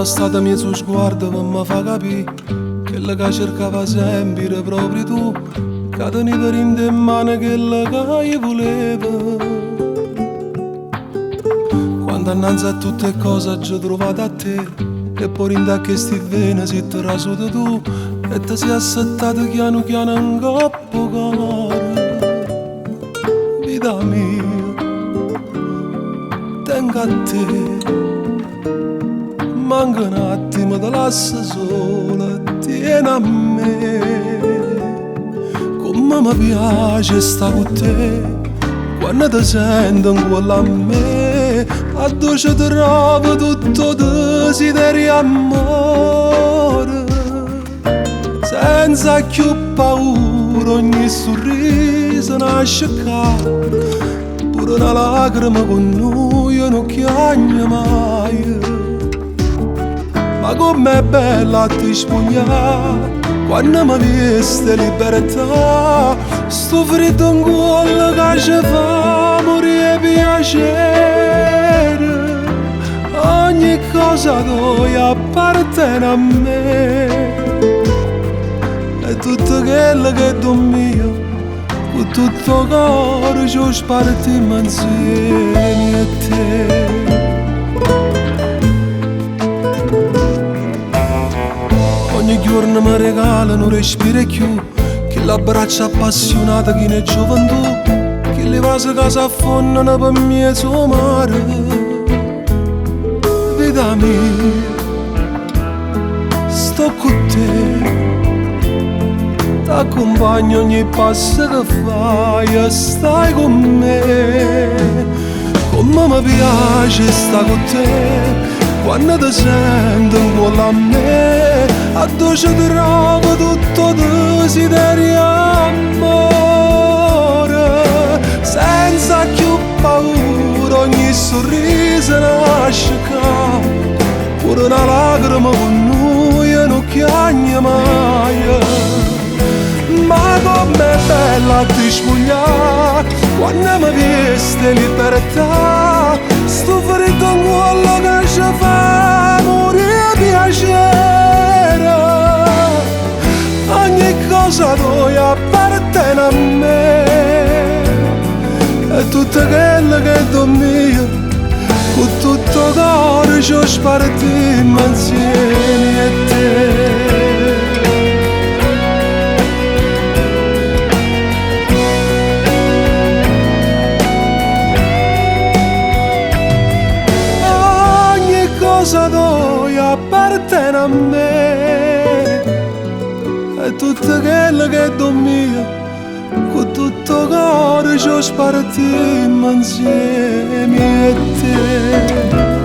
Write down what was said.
stata mio suo sguardo che mi fa capire quello che cercava sempre era proprio tu, che tenevi in mano quello che io volevo. Quando annanzi a tutte cose ci ho trovato a te, e poi in questi vene si ti rasuto tu, e ti sei assettato piano piano in coppo cuore. Vita mia, tengo a te, manca un attimo, ti lascio sola, tieni a me. Come mi piace sta con te, quando ti sento in a me, a dove ci trovo tutto desiderio amore. Senza più paura ogni sorriso nasce qua, pure una lacrima con noi non chiagna mai. Ma com'è bella ti spogliare quando mi veste libertà, sto freddo in cuore che ci fa morire piacere. Ogni cosa tua appartiene a me, e tutto quello che è mio, con tutto il cuore ci spartiamo insieme a te. Ogni giorno mi regalano un respiro più, che l'abbraccia appassionata che ne è gioventù, che le vase che si affondano per me sul mare. Vita mia, sto con te, t'accompagno ogni passo che fai e stai con me. Come mi piace sta con te, quando ti sento in cuore a me, a dove ci trovo tutto desiderio amore. Senza più paura ogni sorriso nasce qua, pure una lacrima con noi non chiagna mai. Ma com'è bella ti spogliare quando mi veste libertà, sto freddo in cuore che ci fa morire piacere. Ogni cosa tua appartiene a me, e tutto quello che è mio, con tutto cuore ci spartiamo insieme a te. Cosa tua appartiene a me, e tutto quello che è mio, con tutto il cuore ci spartiamo insieme a te.